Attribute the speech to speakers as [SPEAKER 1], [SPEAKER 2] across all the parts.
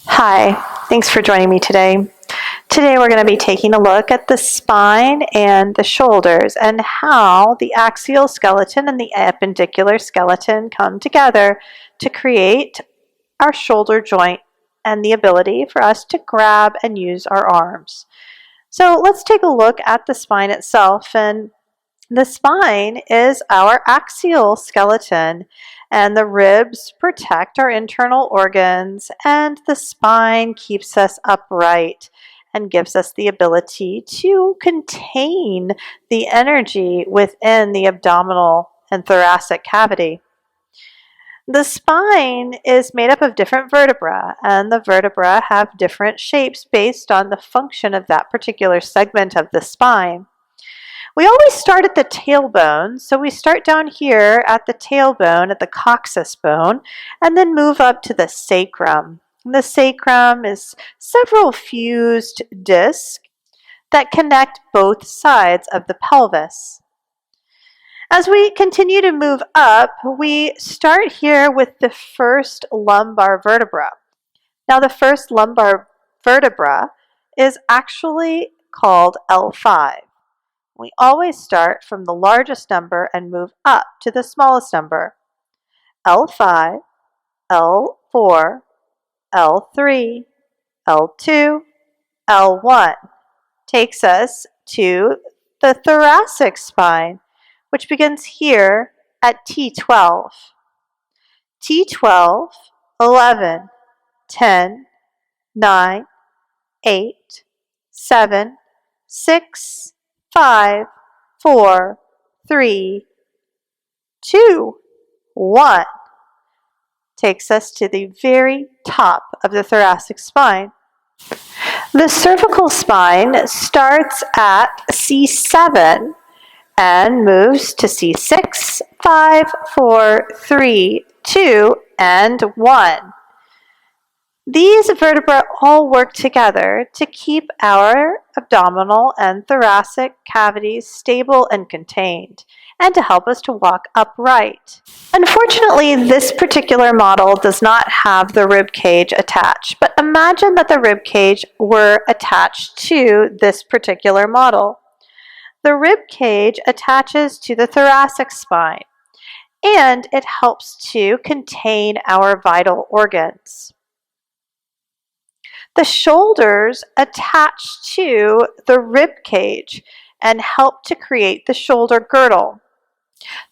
[SPEAKER 1] Hi, thanks for joining me today. Today we're going to be taking a look at the spine and the shoulders and how the axial skeleton and the appendicular skeleton come together to create our shoulder joint and the ability for us to grab and use our arms. So let's take a look at the spine itself. And the spine is our axial skeleton, and the ribs protect our internal organs, and the spine keeps us upright and gives us the ability to contain the energy within the abdominal and thoracic cavity. The spine is made up of different vertebrae, and the vertebrae have different shapes based on the function of that particular segment of the spine. We always start at the tailbone, so we start down here at the tailbone, at the coccyx bone, and then move up to the sacrum. The sacrum is several fused discs that connect both sides of the pelvis. As we continue to move up, we start here with the first lumbar vertebra. Now, the first lumbar vertebra is actually called L5. We always start from the largest number and move up to the smallest number. L5, L4, L3, L2, L1 takes us to the thoracic spine, which begins here at T12. T12, 11, 10, 9, 8, 7, 6, 5, 4, 3, 2, 1 takes us to the very top of the thoracic spine. The cervical spine starts at C7 and moves to C6, 5, 4, 3, 2, and 1. These vertebrae all work together to keep our abdominal and thoracic cavities stable and contained, and to help us to walk upright. Unfortunately, this particular model does not have the rib cage attached, but imagine that the rib cage were attached to this particular model. The rib cage attaches to the thoracic spine, and it helps to contain our vital organs. The shoulders attach to the rib cage and help to create the shoulder girdle.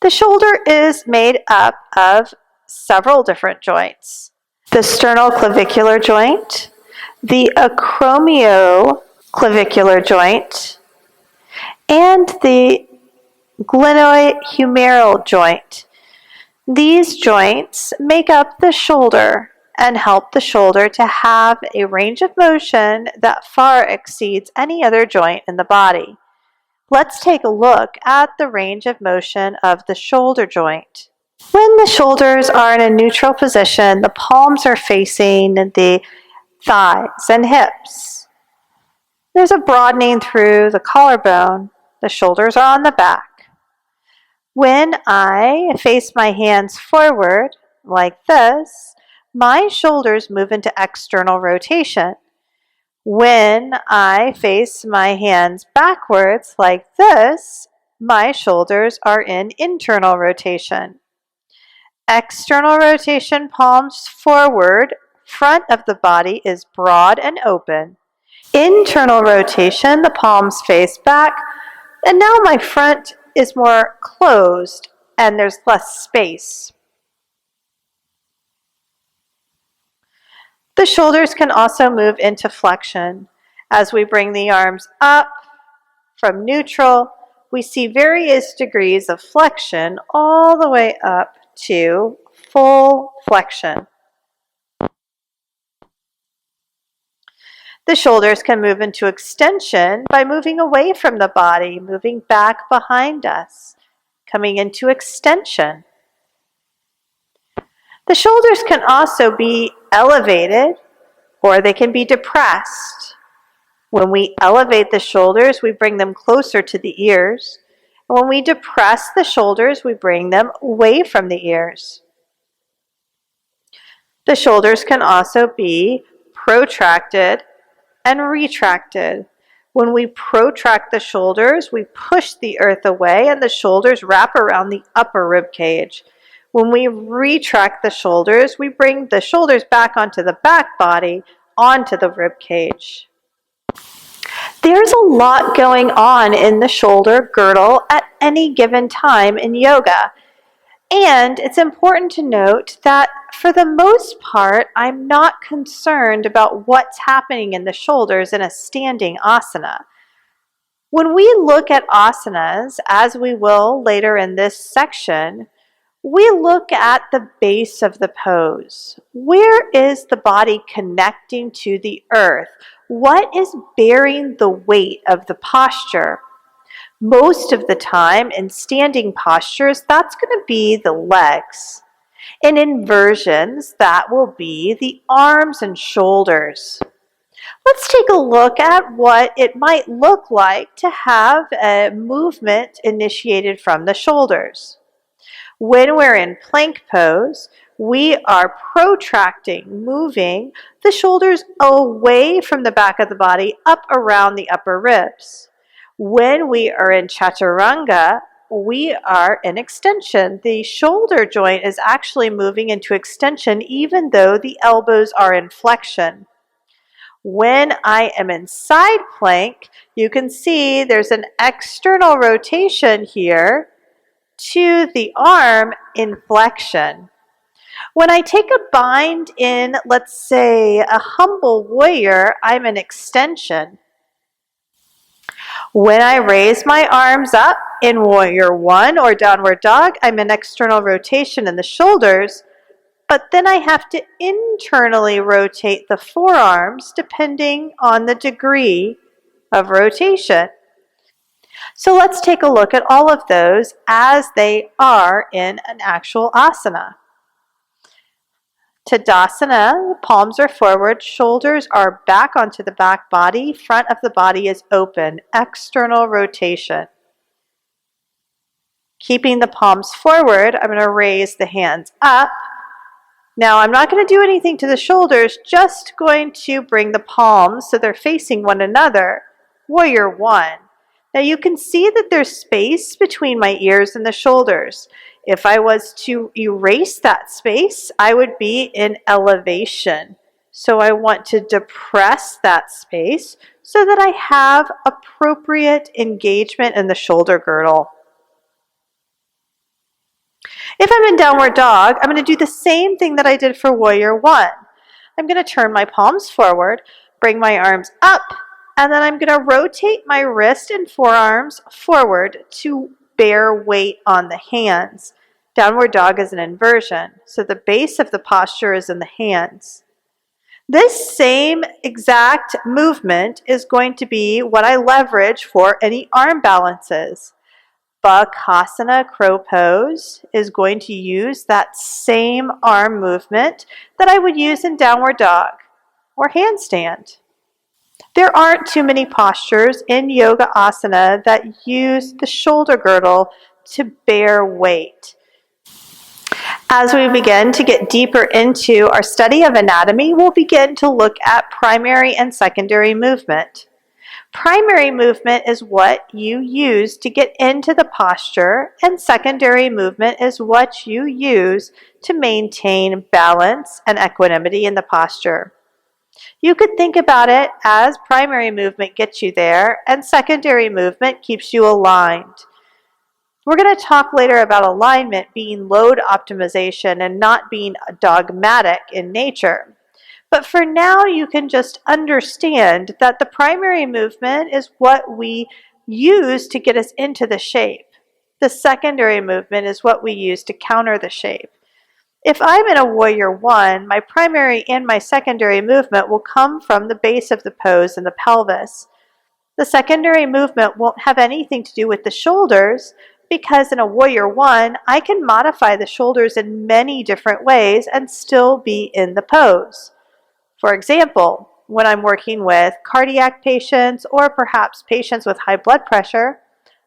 [SPEAKER 1] The shoulder is made up of several different joints. The sternoclavicular joint, the acromioclavicular joint, and the glenohumeral joint. These joints make up the shoulder and help the shoulder to have a range of motion that far exceeds any other joint in the body. Let's take a look at the range of motion of the shoulder joint. When the shoulders are in a neutral position, the palms are facing the thighs and hips. There's a broadening through the collarbone. The shoulders are on the back. When I face my hands forward, like this, my shoulders move into external rotation. When I face my hands backwards like this, my shoulders are in internal rotation. External rotation, palms forward, front of the body is broad and open. Internal rotation, the palms face back, and now my front is more closed and there's less space. The shoulders can also move into flexion. As we bring the arms up from neutral, we see various degrees of flexion all the way up to full flexion. The shoulders can move into extension by moving away from the body, moving back behind us, coming into extension. The shoulders can also be elevated or they can be depressed. When we elevate the shoulders, we bring them closer to the ears. And when we depress the shoulders, we bring them away from the ears. The shoulders can also be protracted, and retracted. When we protract the shoulders, we push the earth away and the shoulders wrap around the upper rib cage. When we retract the shoulders, we bring the shoulders back onto the back body, onto the rib cage. There's a lot going on in the shoulder girdle at any given time in yoga. And it's important to note that for the most part, I'm not concerned about what's happening in the shoulders in a standing asana. When we look at asanas, as we will later in this section, we look at the base of the pose. Where is the body connecting to the earth? What is bearing the weight of the posture? Most of the time in standing postures, that's going to be the legs. In inversions, that will be the arms and shoulders. Let's take a look at what it might look like to have a movement initiated from the shoulders. When we're in plank pose, we are protracting, moving the shoulders away from the back of the body, up around the upper ribs. When we are in chaturanga, we are in extension. The shoulder joint is actually moving into extension even though the elbows are in flexion. When I am in side plank, you can see there's an external rotation here to the arm in flexion. When I take a bind in, let's say, a humble warrior, I'm in extension. When I raise my arms up in warrior one or downward dog, I'm in external rotation in the shoulders, but then I have to internally rotate the forearms depending on the degree of rotation. So let's take a look at all of those as they are in an actual asana. Tadasana, palms are forward, shoulders are back onto the back body, front of the body is open, external rotation. Keeping the palms forward, I'm going to raise the hands up. Now I'm not going to do anything to the shoulders, just going to bring the palms so they're facing one another. Warrior one. Now you can see that there's space between my ears and the shoulders. If I was to erase that space, I would be in elevation. So I want to depress that space so that I have appropriate engagement in the shoulder girdle. If I'm in downward dog, I'm going to do the same thing that I did for warrior one. I'm going to turn my palms forward, bring my arms up, and then I'm going to rotate my wrist and forearms forward to bear weight on the hands. Downward dog is an inversion, so the base of the posture is in the hands. This same exact movement is going to be what I leverage for any arm balances. Bakasana, crow pose, is going to use that same arm movement that I would use in downward dog or handstand. There aren't too many postures in yoga asana that use the shoulder girdle to bear weight. As we begin to get deeper into our study of anatomy, we'll begin to look at primary and secondary movement. Primary movement is what you use to get into the posture, and secondary movement is what you use to maintain balance and equanimity in the posture. You could think about it as primary movement gets you there, and secondary movement keeps you aligned. We're going to talk later about alignment being load optimization and not being dogmatic in nature. But for now, you can just understand that the primary movement is what we use to get us into the shape. The secondary movement is what we use to counter the shape. If I'm in a warrior one, my primary and my secondary movement will come from the base of the pose and the pelvis. The secondary movement won't have anything to do with the shoulders, because in a warrior one, I can modify the shoulders in many different ways and still be in the pose. For example, when I'm working with cardiac patients or perhaps patients with high blood pressure,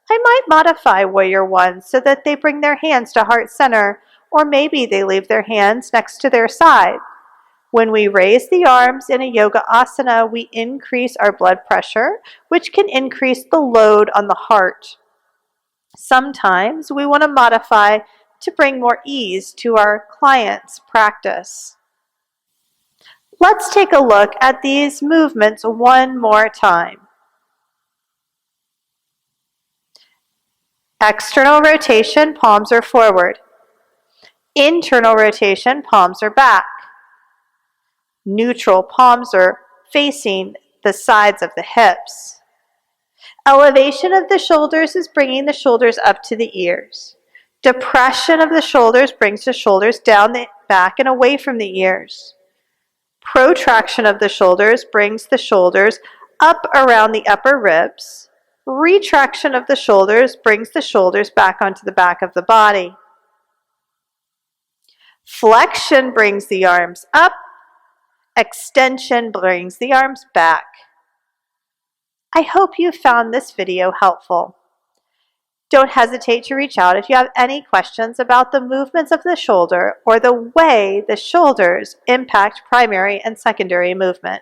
[SPEAKER 1] I might modify warrior one so that they bring their hands to heart center, or maybe they leave their hands next to their side. When we raise the arms in a yoga asana, we increase our blood pressure, which can increase the load on the heart. Sometimes we want to modify to bring more ease to our client's practice. Let's take a look at these movements one more time. External rotation, palms are forward. Internal rotation, palms are back. Neutral, palms are facing the sides of the hips. Elevation of the shoulders is bringing the shoulders up to the ears. Depression of the shoulders brings the shoulders down the back and away from the ears. Protraction of the shoulders brings the shoulders up around the upper ribs. Retraction of the shoulders brings the shoulders back onto the back of the body. Flexion brings the arms up. Extension brings the arms back. I hope you found this video helpful. Don't hesitate to reach out if you have any questions about the movements of the shoulder or the way the shoulders impact primary and secondary movement.